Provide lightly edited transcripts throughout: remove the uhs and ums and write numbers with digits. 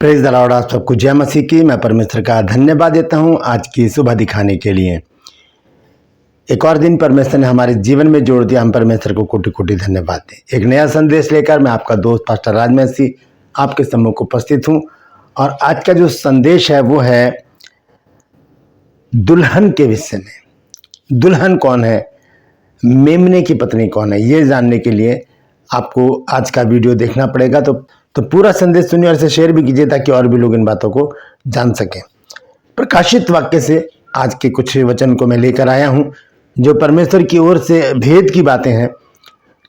Praise the Lord. आप सबको जय मसीह की। मैं परमेश्वर का धन्यवाद देता हूं आज की सुबह दिखाने के लिए। एक और दिन परमेश्वर ने हमारे जीवन में जोड़ दिया। हम परमेश्वर को कोटि कोटि धन्यवाद दें। एक नया संदेश लेकर मैं आपका दोस्त पास्टर राजमसी आपके सम्मुख उपस्थित हूं। और आज का जो संदेश है वो है दुल्हन के विषय में। दुल्हन कौन है, मेमने की पत्नी कौन है, ये जानने के लिए आपको आज का वीडियो देखना पड़ेगा। तो पूरा संदेश सुनिए और इसे शेयर भी कीजिए ताकि और भी लोग इन बातों को जान सकें। प्रकाशित वाक्य से आज के कुछ वचन को मैं लेकर आया हूं जो परमेश्वर की ओर से भेद की बातें हैं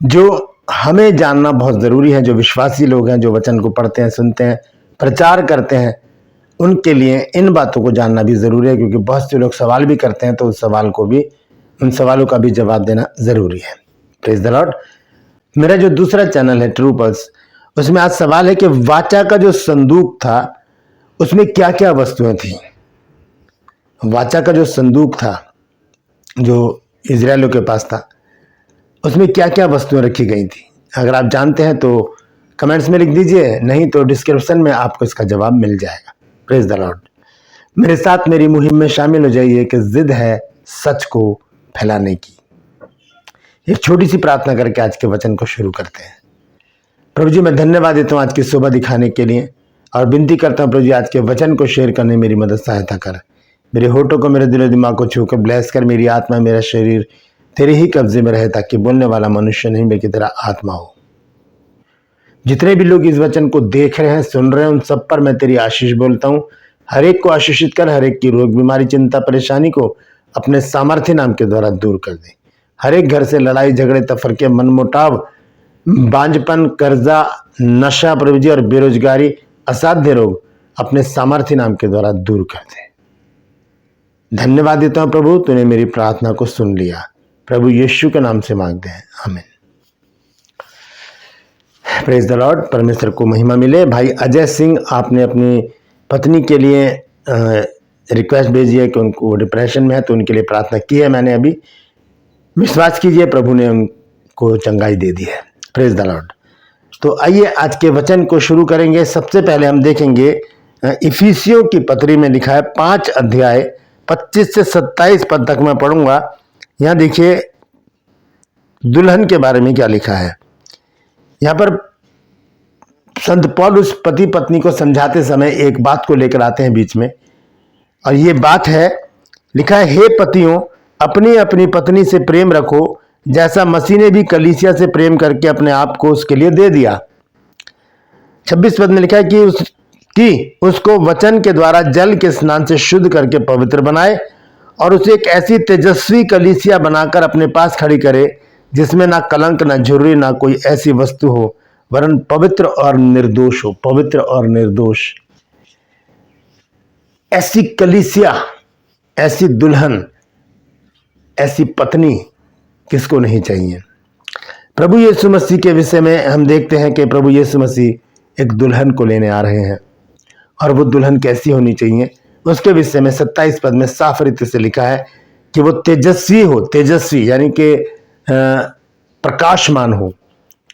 जो हमें जानना बहुत ज़रूरी है। जो विश्वासी लोग हैं, जो वचन को पढ़ते हैं, सुनते हैं, प्रचार करते हैं, उनके लिए इन बातों को जानना भी ज़रूरी है, क्योंकि बहुत से लोग सवाल भी करते हैं तो उन सवालों का भी जवाब देना ज़रूरी है। Praise the Lord. मेरा जो दूसरा चैनल है ट्रू पल्स, उसमें आज सवाल है कि वाचा का जो संदूक था उसमें क्या क्या वस्तुएं थी। वाचा का जो संदूक था जो इजरायलियों के पास था, उसमें क्या क्या वस्तुएं रखी गई थी। अगर आप जानते हैं तो कमेंट्स में लिख दीजिए, नहीं तो डिस्क्रिप्शन में आपको इसका जवाब मिल जाएगा। Praise the Lord. मेरे साथ मेरी मुहिम में शामिल हो जाइए कि जिद है सच को फैलाने की। एक छोटी सी प्रार्थना करके आज के वचन को शुरू करते हैं। प्रभु जी, मैं धन्यवाद देता हूँ आज की सुबह दिखाने के लिए और विनती करता हूँ प्रभु जी, आज के वचन को शेयर करने में मेरी मदद सहायता कर। मेरे होठों को, मेरे दिलो दिमाग को छूकर ब्लेस कर। मेरी आत्मा, मेरा शरीर तेरे ही कब्जे में रहे ताकि बोलने वाला मनुष्य नहीं बल्कि तेरा आत्मा हो। जितने भी लोग इस वचन को देख रहे हैं, सुन रहे हैं, उन सब पर मैं तेरी आशीष बोलता हूँ। हर एक को आशीषित कर। हर एक की रोग, बीमारी, चिंता, परेशानी को अपने सामर्थ्य नाम के द्वारा दूर कर दे। हर एक घर से लड़ाई झगड़े, तफरके, मनमुटाव, बांझपन, कर्जा, नशा प्रभु जी और बेरोजगारी, असाध्य रोग अपने सामर्थ्य नाम के द्वारा दूर कर दे। धन्यवाद देता हूं प्रभु, तूने मेरी प्रार्थना को सुन लिया। प्रभु यीशु के नाम से मांगते हैं, आमीन। Praise the Lord. परमेश्वर को महिमा मिले। भाई अजय सिंह, आपने अपनी पत्नी के लिए रिक्वेस्ट भेजी है कि उनको डिप्रेशन में है, तो उनके लिए प्रार्थना की है मैंने अभी। विश्वास कीजिए, प्रभु ने उनको चंगाई दे दी है। Praise the Lord. तो आइए आज के वचन को शुरू करेंगे। सबसे पहले हम देखेंगे इफिसियों की पत्री में लिखा है 5 अध्याय 25 से 27 पद तक मैं पढ़ूंगा। यहां देखिए दुल्हन के बारे में क्या लिखा है। यहां पर संत पौलुस पति पत्नी को समझाते समय एक बात को लेकर आते हैं बीच में, और ये बात है, लिखा है, हे पतियों, अपनी अपनी पत्नी से प्रेम रखो जैसा मसीह ने भी कलीसिया से प्रेम करके अपने आप को उसके लिए दे दिया। 26 पद में लिखा है कि उसको वचन के द्वारा जल के स्नान से शुद्ध करके पवित्र बनाए और उसे एक ऐसी तेजस्वी कलीसिया बनाकर अपने पास खड़ी करे जिसमें ना कलंक, ना झुर्री, ना कोई ऐसी वस्तु हो, वरन पवित्र और निर्दोष हो। पवित्र और निर्दोष। ऐसी कलीसिया, ऐसी दुल्हन, ऐसी पत्नी किसको नहीं चाहिए। प्रभु यीशु मसीह के विषय में हम देखते हैं कि प्रभु यीशु मसीह एक दुल्हन को लेने आ रहे हैं, और वो दुल्हन कैसी होनी चाहिए उसके विषय में 27 पद में साफ रीति से लिखा है कि वो तेजस्वी हो। तेजस्वी यानी कि प्रकाशमान हो,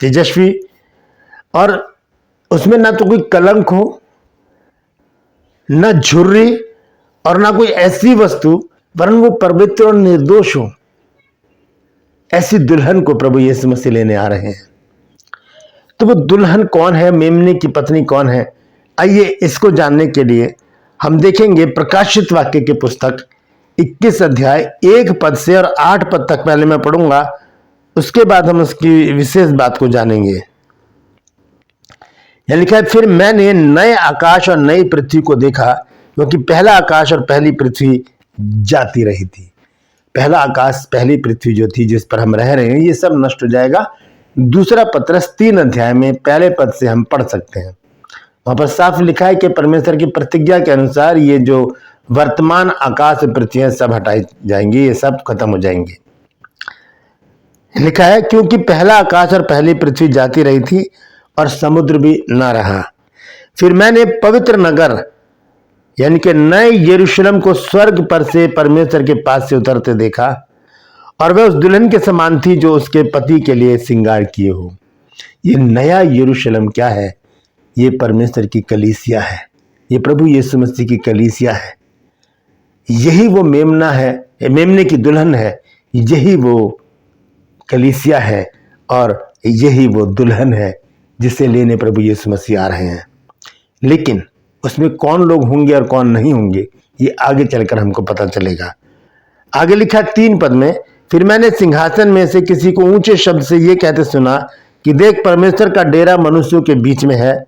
तेजस्वी, और उसमें ना तो कोई कलंक हो, ना झुर्री, और ना कोई ऐसी वस्तु, वरन वो पवित्र और निर्दोष हो। ऐसी दुल्हन को प्रभु यीशु मसीह लेने आ रहे हैं। तो वो दुल्हन कौन है, मेमने की पत्नी कौन है, आइए इसको जानने के लिए हम देखेंगे प्रकाशित वाक्य की पुस्तक 21 अध्याय 1 पद से और 8 पद तक पहले मैं पढ़ूंगा, उसके बाद हम उसकी विशेष बात को जानेंगे। यह लिखा है, फिर मैंने नए आकाश और नई पृथ्वी को देखा, क्योंकि पहला आकाश और पहली पृथ्वी जाती रही थी। पहला आकाश, पहली पृथ्वी जो थी जिस पर हम रह रहे हैं, ये सब नष्ट हो जाएगा। दूसरा पत्रस 3 अध्याय में पहले पद से हम पढ़ सकते हैं। वहां पर साफ लिखा है कि परमेश्वर की प्रतिज्ञा के अनुसार ये जो वर्तमान आकाश और पृथ्वी सब हटाई जाएंगी, ये सब खत्म हो जाएंगे। लिखा है, क्योंकि पहला आकाश और पहली पृथ्वी जाती रही थी और समुद्र भी ना रहा। फिर मैंने पवित्र नगर यानी कि नए यरूशलेम को स्वर्ग पर से परमेश्वर के पास से उतरते देखा, और वह उस दुल्हन के समान थी जो उसके पति के लिए श्रृंगार किए हो। ये नया यरूशलेम क्या है? ये परमेश्वर की कलीसिया है, ये प्रभु यीशु मसीह की कलीसिया है। यही वो मेमना है, मेमने की दुल्हन है, यही वो कलीसिया है और यही वो दुल्हन है जिसे लेने प्रभु यीशु मसीह आ रहे हैं। लेकिन उसमें कौन लोग होंगे और कौन नहीं होंगे, ये आगे चलकर हमको पता चलेगा। आगे लिखा 3 पद में, फिर मैंने सिंहासन में से किसी को ऊंचे शब्द से ये कहते सुना कि देख, परमेश्वर का डेरा मनुष्यों के बीच में है,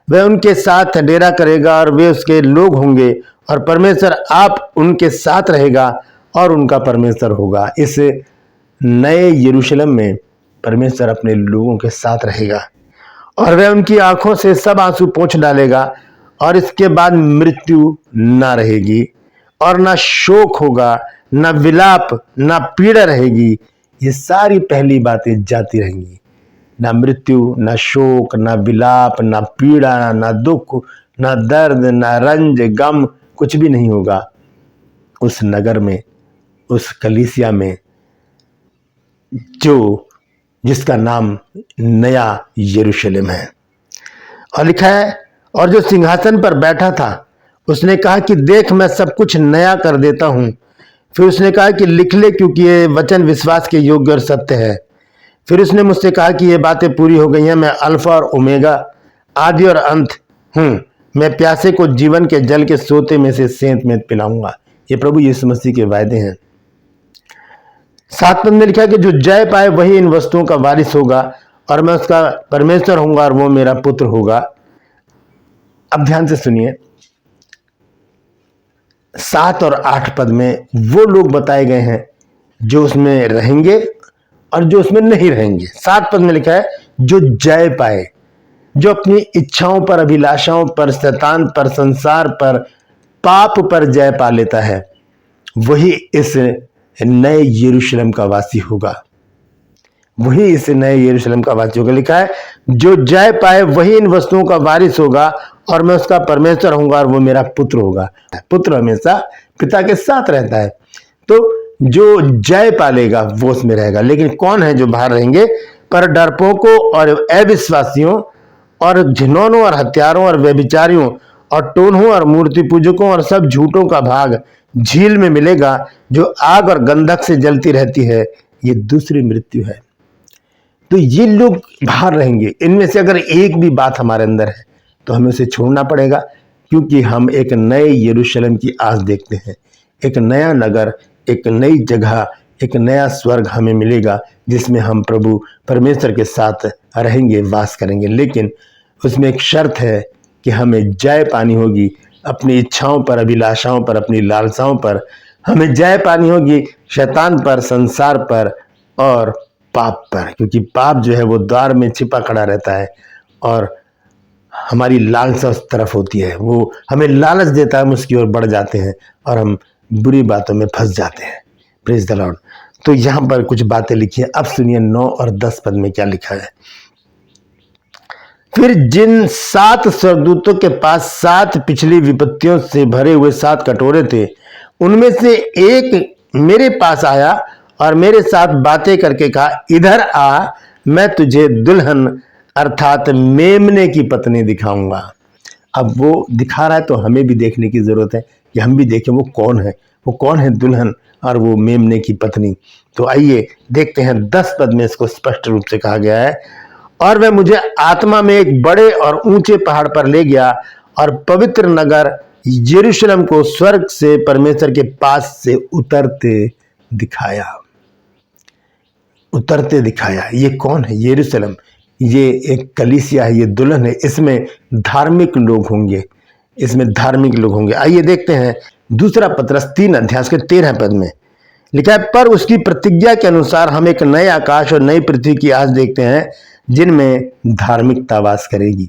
वह उनके साथ डेरा करेगा और वे उसके लोग होंगे और परमेश्वर आप उनके साथ रहेगा और उनका परमेश्वर होगा। इस नए यरूशलेम में परमेश्वर अपने लोगों के साथ रहेगा और वह उनकी आंखों से सब आंसू पोंछ डालेगा और इसके बाद मृत्यु ना रहेगी और ना शोक होगा, ना विलाप, ना पीड़ा रहेगी। ये सारी पहली बातें जाती रहेंगी। ना मृत्यु, ना शोक, ना विलाप, ना पीड़ा, ना दुख, ना दर्द, ना रंज, गम, कुछ भी नहीं होगा उस नगर में, उस कलीसिया में जिसका नाम नया यरूशलेम है। और लिखा है, और जो सिंहासन पर बैठा था उसने कहा कि देख, मैं सब कुछ नया कर देता हूं। फिर उसने कहा कि लिख ले, क्योंकि ये वचन विश्वास के योग्य और सत्य है। फिर उसने मुझसे कहा कि ये बातें पूरी हो गई हैं। मैं अल्फा और ओमेगा, आदि और अंत हूं। मैं प्यासे को जीवन के जल के सोते में से सेंत में पिलाऊंगा। ये प्रभु यीशु मसीह के वायदे हैं। 7 पद में लिखा है कि जो जय पाए वही इन वस्तुओं का वारिस होगा और मैं उसका परमेश्वर होऊंगा और वो मेरा पुत्र होगा। अब ध्यान से सुनिए, 7 और 8 पद में वो लोग बताए गए हैं जो उसमें रहेंगे और जो उसमें नहीं रहेंगे। 7 पद में लिखा है, जो जय पाए, जो अपनी इच्छाओं पर, अभिलाषाओं पर, शैतान पर, संसार पर, पाप पर जय पा लेता है, वही इस नए यरूशलेम का वासी होगा। वही इस नए यरूशलेम का वासी होगा। लिखा है, जो जय पाए वही इन वस्तुओं का वारिस होगा और मैं उसका परमेश्वर होऊंगा और वो मेरा पुत्र होगा। पुत्र हमेशा पिता के साथ रहता है, तो जो जय पालेगा वो उसमें रहेगा। लेकिन कौन है जो बाहर रहेंगे? पर डरपोकों और अविश्वासियों और घिनौनों और हत्यारों और व्यभिचारियों और टोन्हों और मूर्ति पूजकों और सब झूठों का भाग झील में मिलेगा, जो आग और गंधक से जलती रहती है। ये दूसरी मृत्यु है। तो ये लोग बाहर रहेंगे। इनमें से अगर एक भी बात हमारे अंदर है तो हमें उसे छोड़ना पड़ेगा, क्योंकि हम एक नए यरूशलेम की आस देखते हैं। एक नया नगर, एक नई जगह, एक नया स्वर्ग हमें मिलेगा, जिसमें हम प्रभु परमेश्वर के साथ रहेंगे, वास करेंगे। लेकिन उसमें एक शर्त है कि हमें जय पानी होगी अपनी इच्छाओं पर, अभिलाषाओं पर, अपनी लालसाओं पर। हमें जय पानी होगी शैतान पर, संसार पर और पाप पर, क्योंकि पाप जो है वो द्वार में छिपा खड़ा रहता है और हमारी लालसा उस तरफ होती है। वो हमें लालच देता है, हम उसकी ओर बढ़ जाते हैं और हम बुरी बातों में फंस जाते हैं। Praise the Lord. तो यहां पर कुछ बातें लिखी है। अब सुनिए 9 और 10 पद में क्या लिखा है। फिर जिन 7 स्वर्गदूतों के पास 7 पिछली विपत्तियों से भरे हुए 7 कटोरे थे, उनमें से एक मेरे पास आया और मेरे साथ बातें करके कहा, इधर आ, मैं तुझे दुल्हन अर्थात मेमने की पत्नी दिखाऊंगा। अब वो दिखा रहा है तो हमें भी देखने की जरूरत है कि हम भी देखें वो कौन है, वो कौन है दुल्हन और वो मेमने की पत्नी। तो आइए देखते हैं। 10 पद में इसको स्पष्ट रूप से कहा गया है, और वह मुझे आत्मा में एक बड़े और ऊंचे पहाड़ पर ले गया और पवित्र नगर यरूशलेम को स्वर्ग से परमेश्वर के पास से उतरते दिखाया। उतरते दिखाया। ये कौन है? यरूशलेम। ये एक कलीसिया है, ये दुल्हन है। इसमें धार्मिक लोग होंगे, इसमें धार्मिक लोग होंगे। आइए देखते हैं दूसरा पत्रस 3 अध्याय के 13 पद में लिखा है, पर उसकी प्रतिज्ञा के अनुसार हम एक नए आकाश और नई पृथ्वी की आस देखते हैं, जिनमें धार्मिकता वास करेगी।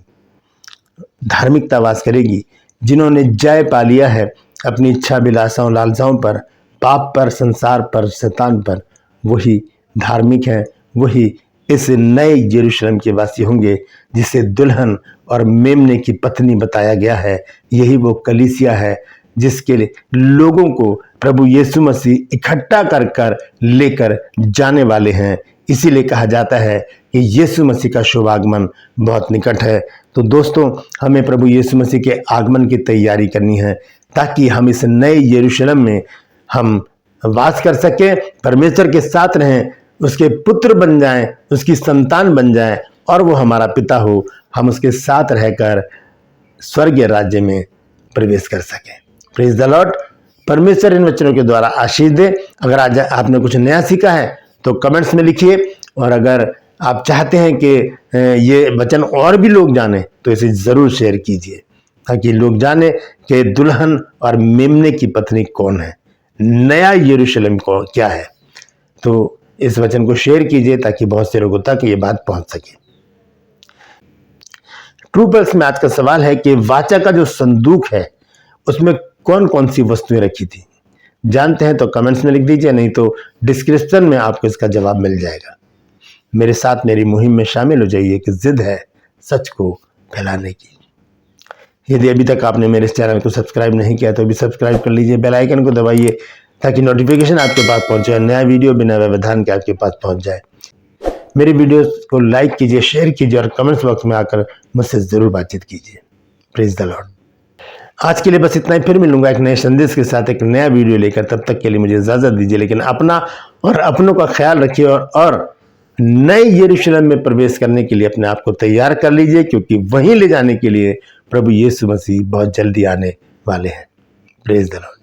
धार्मिकता वास करेगी। जिन्होंने जय पा लिया है अपनी इच्छा, विलासाओं, लालसाओं पर, पाप पर, संसार पर, शैतान पर, वही धार्मिक है। वही इस नए यरूशलेम के वासी होंगे, जिसे दुल्हन और मेमने की पत्नी बताया गया है। यही वो कलीसिया है जिसके लोगों को प्रभु यीशु मसीह इकट्ठा कर कर लेकर जाने वाले हैं। इसीलिए कहा जाता है कि यीशु मसीह का शुभागमन बहुत निकट है। तो दोस्तों, हमें प्रभु यीशु मसीह के आगमन की तैयारी करनी है ताकि हम इस नए यरूशलेम में हम वास कर सके, परमेश्वर के साथ रहें, उसके पुत्र बन जाएं, उसकी संतान बन जाएं और वो हमारा पिता हो, हम उसके साथ रहकर स्वर्गीय राज्य में प्रवेश कर सकें। Praise the Lord. परमेश्वर इन वचनों के द्वारा आशीष दे। अगर आज आपने कुछ नया सीखा है तो कमेंट्स में लिखिए, और अगर आप चाहते हैं कि ये वचन और भी लोग जाने तो इसे जरूर शेयर कीजिए ताकि लोग जाने कि दुल्हन और मेमने की पत्नी कौन है, नया यरूशलेम को क्या है। तो इस वचन को शेयर कीजिए ताकि बहुत से लोगों तक ये बात पहुंच सके। ट्रू पल्स में आज का सवाल है कि वाचा का जो संदूक है उसमें कौन कौन सी वस्तुएं रखी थी। जानते हैं तो कमेंट्स में लिख दीजिए, नहीं तो डिस्क्रिप्शन में आपको इसका जवाब मिल जाएगा। मेरे साथ मेरी मुहिम में शामिल हो जाइए कि जिद है सच को फैलाने की। यदि अभी तक आपने मेरे इस चैनल को सब्सक्राइब नहीं किया तो अभी सब्सक्राइब कर लीजिए, बेल आइकन को दबाइए ताकि नोटिफिकेशन आपके पास पहुंचे, नया वीडियो बिना व्यवधान के आपके पास पहुंच जाए। मेरी वीडियोस को लाइक कीजिए, शेयर कीजिए और कमेंट्स बॉक्स में आकर मुझसे जरूर बातचीत कीजिए। Praise the Lord. आज के लिए बस इतना ही, फिर मिलूंगा एक नए संदेश के साथ एक नया वीडियो लेकर। तब तक के लिए मुझे इजाजत दीजिए, लेकिन अपना और अपनों का ख्याल रखिए और नए यरूशलेम में प्रवेश करने के लिए अपने आप को तैयार कर लीजिए, क्योंकि वहीं ले जाने के लिए प्रभु यीशु मसीह बहुत जल्दी आने वाले हैं। Praise the Lord.